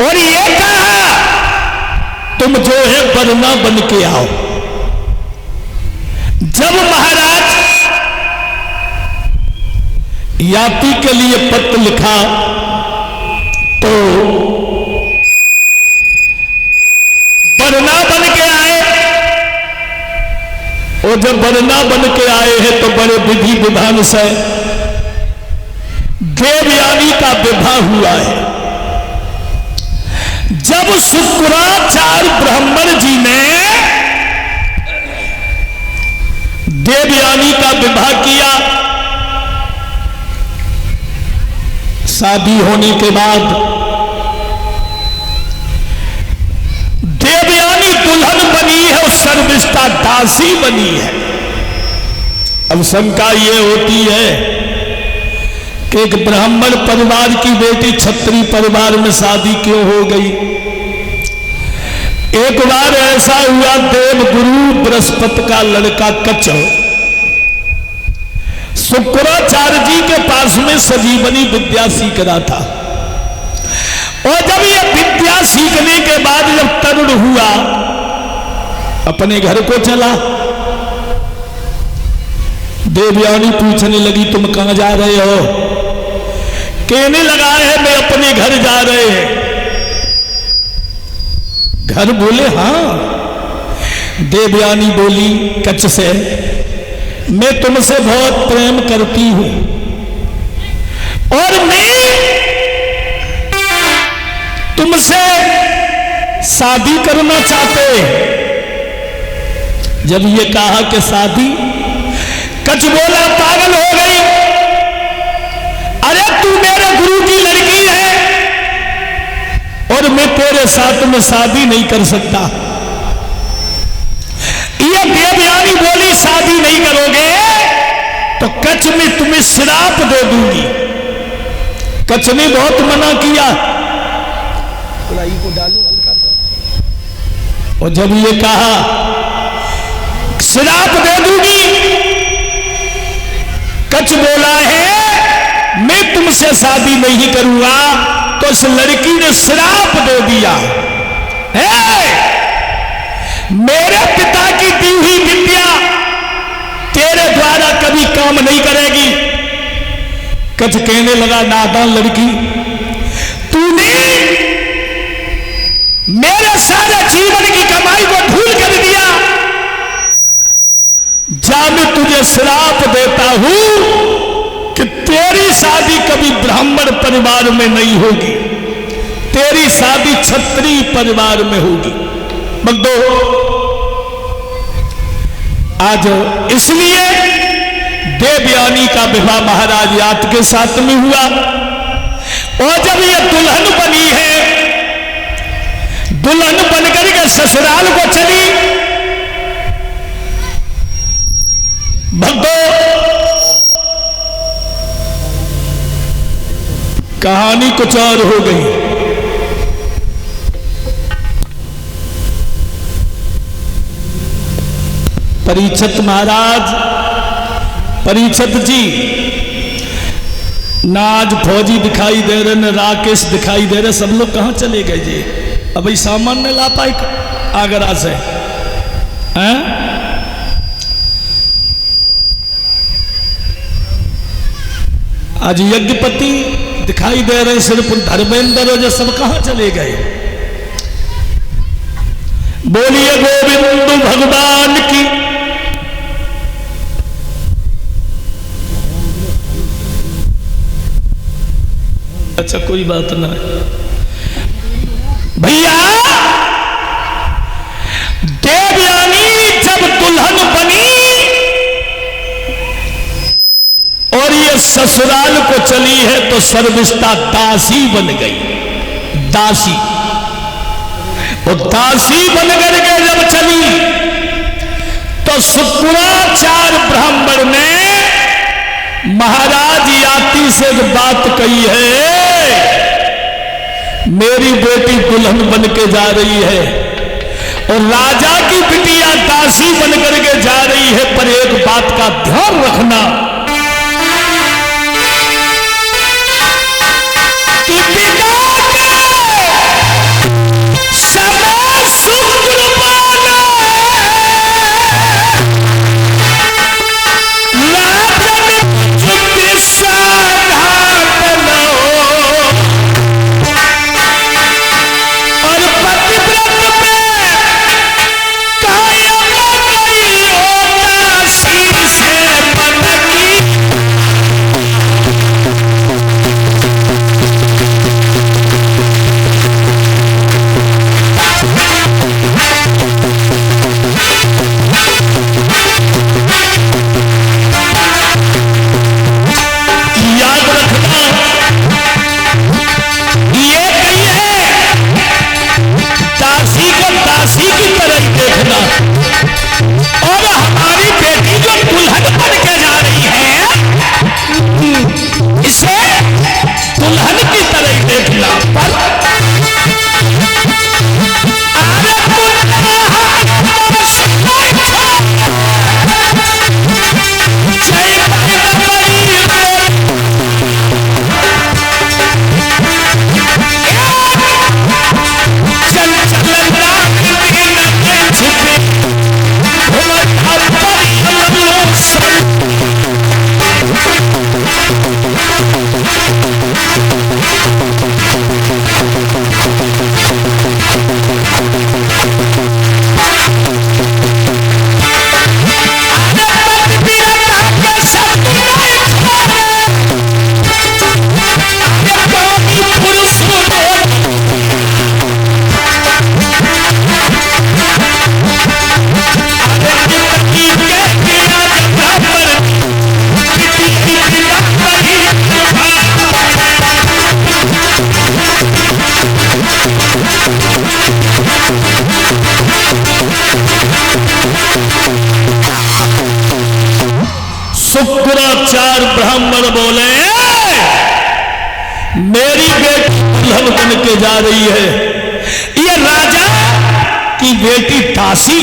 और ये कहा तुम जो है वरना बन के आओ। जब महाराज याति के लिए पत्र लिखा तो वरना बन के आए, और जब वरना बन के आए हैं तो बड़े विधि विधान से देवयानी का विवाह हुआ है। जब शुक्राचार्य ब्राह्मण जी ने देवयानी का विवाह किया, शादी होने के बाद देवयानी दुल्हन बनी है और सर्विष्ठा दासी बनी है। अब शंका ये होती है कि एक ब्राह्मण परिवार की बेटी क्षत्रिय परिवार में शादी क्यों हो गई। एक बार ऐसा हुआ, देवगुरु बृहस्पति का लड़का कच्छ शुक्राचार्य जी के पास में संजीवनी विद्या सीख रहा था, और जब ये विद्या सीखने के बाद जब तरुण हुआ अपने घर को चला। देवयानी पूछने लगी तुम कहां जा रहे हो। कहने लगा है मैं अपने घर जा रहे हैं। घर बोले हाँ। देवयानी बोली कच्छ से मैं तुमसे बहुत प्रेम करती हूं और मैं तुमसे शादी करना चाहते। जब ये कहा कि शादी, कच्छ बोला पागल हो गई, अरे तू मेरे गुरु की लड़की है और मैं तेरे साथ में शादी नहीं कर सकता। ये देवयानी बोली शादी नहीं करोगे तो कच्छ में तुम्हें श्राप दे दूंगी। कच्छ ने बहुत मना किया, कलाई को डालो हल्का सा, और जब ये कहा श्राप दे दूंगी, कच्छ बोला है मैं तुमसे शादी नहीं करूंगा, तो उस लड़की ने श्राप दे दिया है मेरे पिता की दी हुई विद्या तेरे द्वारा कभी काम नहीं करेगी। कच्छ कहने लगा नादान लड़की, तूने मेरे सारे जीवन की कमाई को धूल कर दिया। जा मैं तुझे श्राप देता हूं कि तेरी शादी कभी ब्राह्मण परिवार में नहीं होगी, तेरी शादी क्षत्रिय परिवार में होगी। बगदो आज इसलिए देवयानी का विवाह महाराज यात के साथ में हुआ, और जब ये दुल्हन बनी है, दुल्हन बनकर के ससुराल को चली। भक्तों कहानी कुछ और हो गई। परीक्षित महाराज, परीक्षित जी ना आज फौजी दिखाई दे रहे, न राकेश दिखाई दे रहे, सब लोग कहां चले गए जी। अब भाई सामान ने ला पाए आगरा से हैं? आज यज्ञपति दिखाई दे रहे, सिर्फ धर्मेंद्र और सब कहां चले गए। बोलिए गोविंद भगवान की। अच्छा कोई बात ना भैया। देवयानी जब दुल्हन बनी और ये ससुराल को चली है तो सर्विष्ठा दासी बन गई। दासी, और दासी बनकर के जब चली तो शुक्राचार्य ब्राह्मण ने महाराज याति से एक बात कही है, मेरी बेटी दुल्हन बन के जा रही है और राजा की बिटिया दासी बनकर के जा रही है, पर एक बात का ध्यान रखना कि पिता के शुक्राचार्य ब्राह्मण बोले, मेरी बेटी दुल्हन बन के जा रही है, ये राजा की बेटी दासी।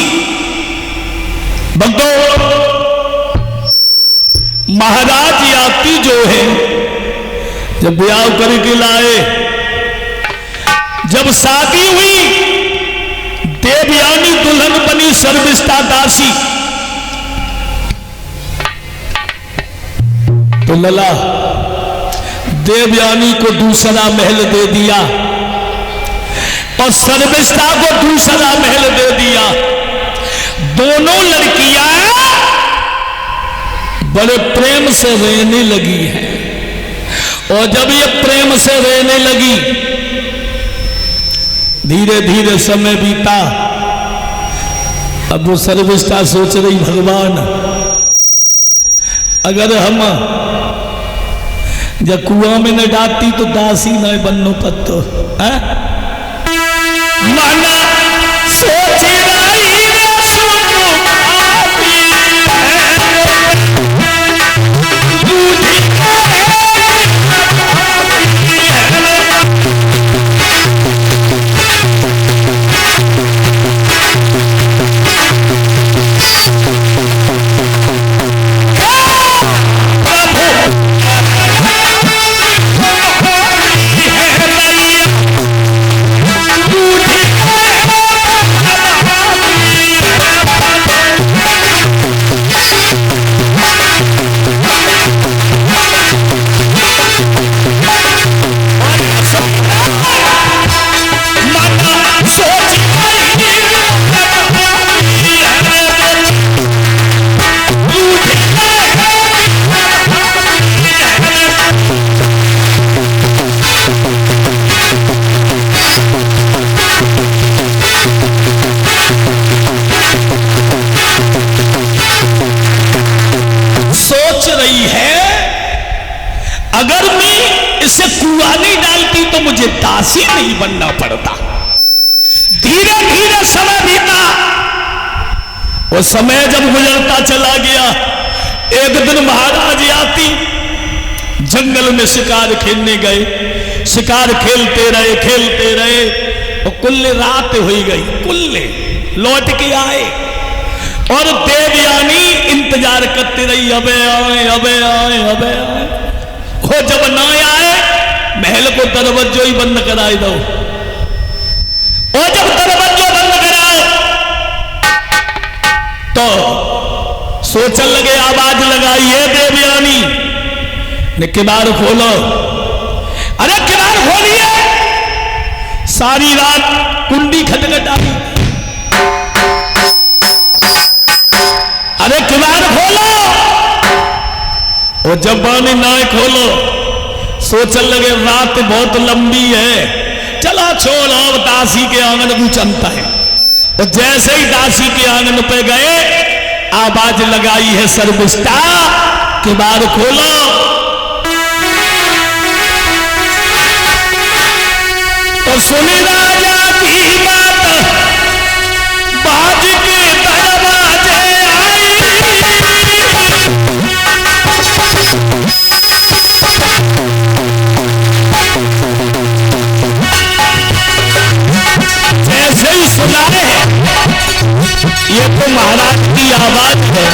भक्तों, महाराज याती जो है जब ब्याह करके लाए, जब शादी हुई, देवयानी दुल्हन बनी सर्विष्ठा दासी। तो लला देवयानी को दूसरा महल दे दिया और सर्विष्ठा को दूसरा महल दे दिया। दोनों लड़कियां बड़े प्रेम से रहने लगी हैं, और जब ये प्रेम से रहने लगी, धीरे धीरे समय बीता। अब वो सर्विष्ठा सोच रही, भगवान अगर हम जब कुआं में न डालती तो दासी न बनो पत्तो। माना सोच रही मुझे दासी नहीं बनना पड़ता। धीरे धीरे समय बीता, वो समय जब गुजरता चला गया, एक दिन महाराज याती जंगल में शिकार खेलने गए। शिकार खेलते रहे और कुल्ले रात हो गई। कुल्ले लौट के आए और देवयानी इंतजार करती रही, अबे आए। वो जब न आए, महल को दरवाजो ही बंद कराए दो। और जब दरवाजो बंद कराओ तो सोचने लगे, आवाज लगाइए देवयानी ने, किवाड़ खोलो। अरे किवाड़ खोलिए। सारी रात कुंडी खटखटाई। अरे किवाड़ खोलो। और जब बानी ना खोलो, सोचने लगे रात बहुत लंबी है, चला छोड़ो, दासी के आंगन भी चलता है। और जैसे ही दासी के आंगन पे गए, आवाज लगाई है सर्विष्ठा, किवाड़ खोलो। तो सुनी राजा की बात, बाज के दरवाजे आई। जैसे ही सुना है, ये तो महाराज की आवाज है।